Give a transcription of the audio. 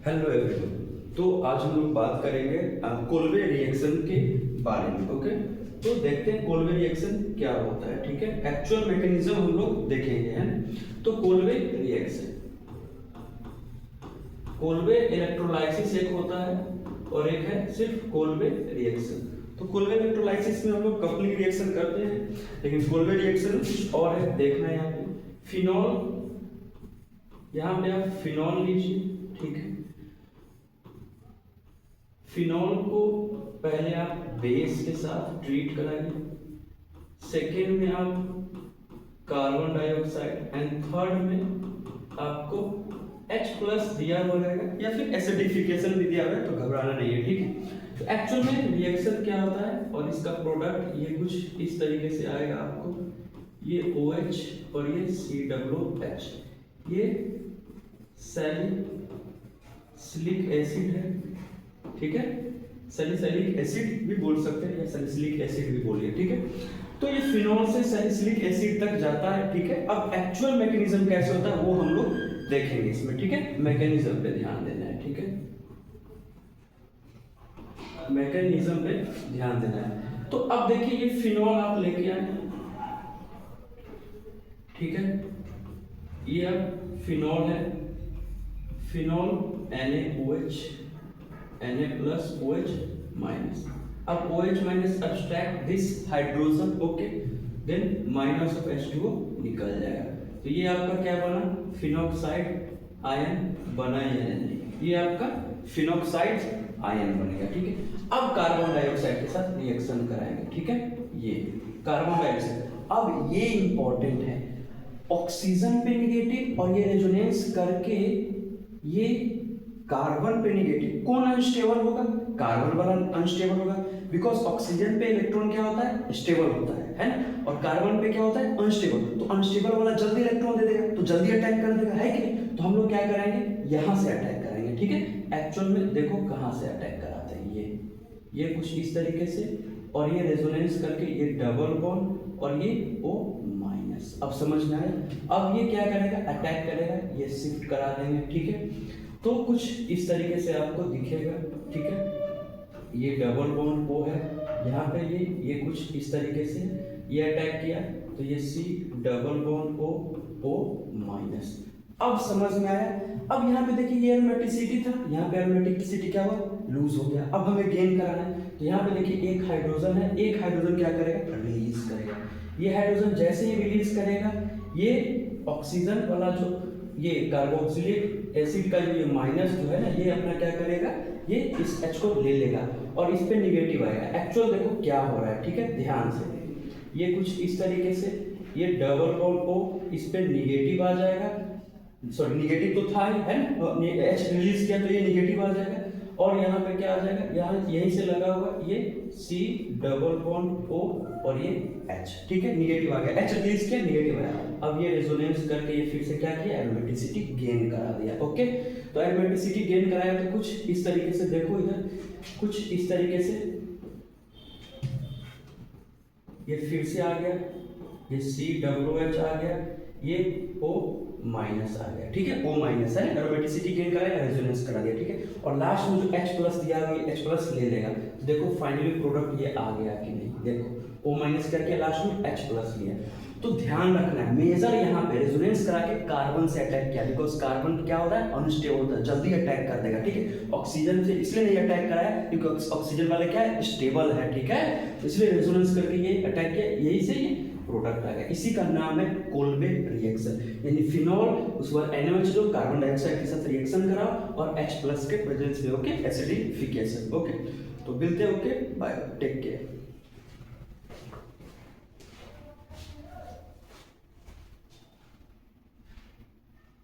Hello everyone. तो आज हम लोग बात करेंगे कोल्बे रिएक्शन के बारे में। ओके, तो देखते हैं कोल्बे रिएक्शन क्या होता है। ठीक है, एक्चुअल मैकेनिज्म हम लोग देखेंगे, है ना। तो कोल्बे रिएक्शन, कोल्बे इलेक्ट्रोलाइसिस एक होता है और एक है सिर्फ कोल्बे रिएक्शन। तो कोल्बे इलेक्ट्रोलाइसिस में हम लोग कपलिंग रिएक्शन करते हैं, लेकिन कोल्बे रिएक्शन कुछ और है। देखना है यहाँ पे फिनॉल, यहाँ पे आप फिनॉल लीजिए। ठीक है, फिनॉल को पहले आप बेस के साथ ट्रीट कराइए, सेकेंड में आप कार्बन डाइऑक्साइड एंड थर्ड में आपको H+ दिया हुआ रहेगा या फिर एसिडिफिकेशन भी दिया हुआ है, तो घबराना नहीं है। ठीक है, तो एक्चुअल में रिएक्शन क्या होता है और इसका प्रोडक्ट ये कुछ इस तरीके से आएगा आपको। ये OH और ये COOH, ये सैलिसिलिक एसिड है। ठीक है, सैलिसिलिक एसिड भी बोल सकते हैं या सैलिसिलिक एसिड भी बोलिए। ठीक है, तो ये फिनॉल से सैलिसिलिक एसिड तक जाता है। ठीक है, अब एक्चुअल मैकेनिज्म कैसे होता है वो हम लोग देखेंगे इसमें। ठीक है, मैकेनिज्म पे ध्यान देना है। ठीक है, मैकेनिज्म पे ध्यान देना है। तो अब देखिए ये फिनॉल आप लेके आए। ठीक है, ये अब फिनॉल है, फिनॉल NaOH, Na+OH-। अब OH- abstract this hydrogen, okay, then minus of H2O निकल जाएगा। तो ये आपका क्या बना, फिनॉक्साइड आयन बना या नहीं, ये आपका फिनॉक्साइड आयन बनेगा। ठीक है, अब कार्बन डाइऑक्साइड के साथ रिएक्शन कराएंगे। ठीक है, ये कार्बन डाइऑक्साइड, अब ये इंपॉर्टेंट है, ऑक्सीजन पे निगेटिव और ये रेजोनेंस करके ये कार्बन पे निगेटिव, कौन अनस्टेबल होगा, कार्बन वाला अनस्टेबल होगा, बिकॉज ऑक्सीजन पे इलेक्ट्रॉन क्या होता है, स्टेबल होता है ना, और कार्बन पे क्या होता है, अनस्टेबल। तो अनस्टेबल वाला जल्दी इलेक्ट्रॉन दे देगा, तो जल्दी अटैक कर देगा, है कि नहीं। तो हम लोग क्या कराएंगे, यहां से अटैक कराएंगे। ठीक है, एक्चुअल में देखो कहां से अटैक कराते हैं, ये कुछ इस तरीके से, और ये रेजोनेंस करके ये डबल बॉन्ड और ये O-। अब समझ में आया। अब ये क्या करेगा, अटैक करेगा, ये शिफ्ट करा देंगे। ठीक है, तो कुछ इस तरीके से आपको दिखेगा। ठीक है, ये डबल बॉन्ड O है, यहाँ पे ये कुछ इस तरीके से ये अटैक किया, तो ये C डबल बॉन्ड O-। अब समझ में आया। अब यहाँ पे देखिए ये एरोमेटिसिटी था, यहाँ पे एरोमेटिसिटी क्या हुआ, लूज हो गया। अब हमें गेन कराना है, तो यहाँ पे देखिए एक हाइड्रोजन है, एक हाइड्रोजन क्या करेगा, रिलीज करेगा। ये हाइड्रोजन जैसे ही रिलीज करेगा, ये ऑक्सीजन वाला जो ये कार्बोक्सिलिक एसिड का ये माइनस जो है ना, ये अपना क्या करेगा, ये इस H को ले लेगा और इस पे निगेटिव आएगा। एक्चुअल देखो क्या हो रहा है। ठीक है, ध्यान से, ये कुछ इस तरीके से, ये डबल बॉन्ड O इस पे निगेटिव आ जाएगा, सॉरी निगेटिव तो था ही, है ना, H रिलीज किया तो ये निगेटिव आ जाएगा, और यहाँ पे क्या आ जाएगा, यहाँ यहीं से लगा हुआ ये C डबल बॉन्ड O और ये H। ठीक है, निगेटिव आ गया, H रिलीज किया, निगेटिव आया। अब ये रेजोनेंस करके ये फिर से क्या किया, एरोमेटिसिटी गेन करा दिया। ओके, तो एरोमेटिसिटी गेन कराया तो कुछ इस तरीके से, देखो इधर कुछ इस तरीके से, ये फिर से आ गया, ये COOH आ गया, ये O- आ गया। ठीक है, O- है, एरोमेटिसिटी गेन कराया, रेजोनेंस करा दिया। ठीक है, और लास्ट में जो H+ दिया हुआ है, H+ ले लेगा, तो देखो फाइनली प्रोडक्ट ये आ गया कि नहीं, देखो O- करके लास्ट में H+ लिया। तो ध्यान रखना है, मेजर यहाँ पे रेजोनेंस करा के कार्बन से अटैक किया, बिकॉज कार्बन क्या होता है, अनस्टेबल होता है, जल्दी अटैक कर देगा। ठीक है, ऑक्सीजन से इसलिए नहीं अटैक कराया क्योंकि ऑक्सीजन वाले क्या है, स्टेबल है। ठीक है, इसलिए रेजोनेंस करके ये अटैक किया, यही से ये प्रोडक्ट आ गया। इसी का नाम है कोल्बे रिएक्शन, यानी फिनॉल उस बार NaOH कार्बन डाइऑक्साइड के साथ रिएक्शन करा और H+ के प्रेजेंस में, ओके, एसिडिफिकेशन। ओके, तो मिलते हैं, ओके, बाय, टेक केयर।